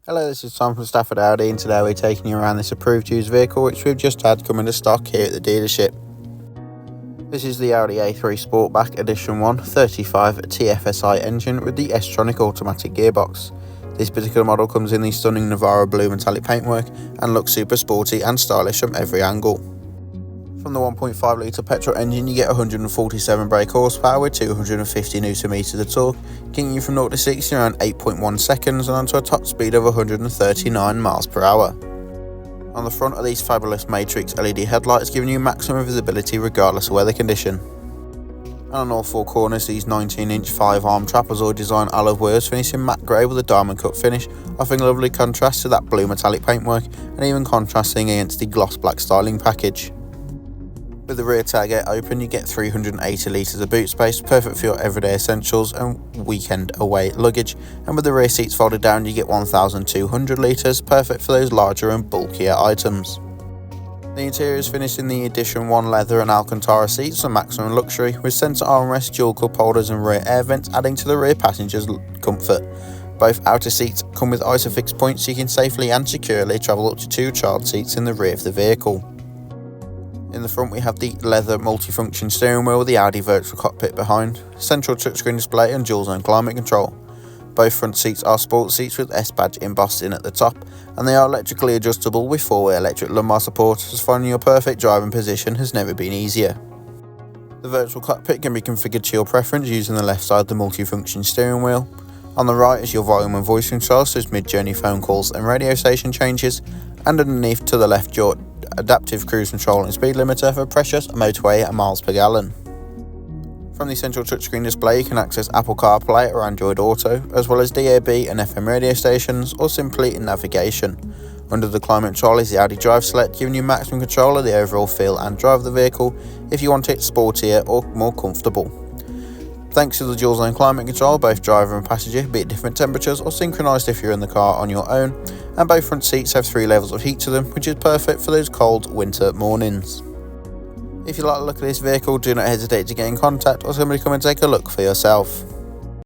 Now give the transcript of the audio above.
Hello, this is Tom from Stafford Audi, and today we're taking you around this approved used vehicle which we've just had come into stock here at the dealership. This is the Audi A3 Sportback Edition 135 TFSI engine with the S-Tronic automatic gearbox. This particular model comes in the stunning Navara blue metallic paintwork and looks super sporty and stylish from every angle. From the 1.5 litre petrol engine you get 147 brake horsepower with 250 Nm of torque, getting you from 0 to 60 in around 8.1 seconds and onto a top speed of 139 miles per hour. On the front are these fabulous matrix LED headlights giving you maximum visibility regardless of weather condition. And on all four corners these 19-inch 5-arm trapezoid design olive wheels finishing matte grey with a diamond cut finish, offering a lovely contrast to that blue metallic paintwork and even contrasting against the gloss black styling package. With the rear tailgate open you get 380 litres of boot space, perfect for your everyday essentials and weekend away luggage, and with the rear seats folded down you get 1200 litres, perfect for those larger and bulkier items. The interior is finished in the Edition 1 leather and Alcantara seats for maximum luxury, with centre armrests, dual cup holders and rear air vents adding to the rear passengers' comfort. Both outer seats come with Isofix points so you can safely and securely travel up to 2 child seats in the rear of the vehicle. In the front we have the leather multifunction steering wheel with the Audi virtual cockpit behind, central touchscreen display and dual zone climate control. Both front seats are sport seats with S badge embossed in at the top, and they are electrically adjustable with 4-way electric lumbar support, as finding your perfect driving position has never been easier. The virtual cockpit can be configured to your preference using the left side of the multifunction steering wheel. On the right is your volume and voice control, so as mid-journey phone calls and radio station changes, and underneath to the left your adaptive cruise control and speed limiter for precious motorway and miles per gallon. From the central touchscreen display you can access Apple CarPlay or Android Auto, as well as DAB and FM radio stations, or simply in navigation. Under the climate control is the Audi Drive Select, giving you maximum control of the overall feel and drive of the vehicle if you want it sportier or more comfortable. Thanks to the dual zone climate control, both driver and passenger can be at different temperatures or synchronised if you're in the car on your own, and both front seats have 3 levels of heat to them, which is perfect for those cold winter mornings. If you like the look of this vehicle, do not hesitate to get in contact or simply come and take a look for yourself.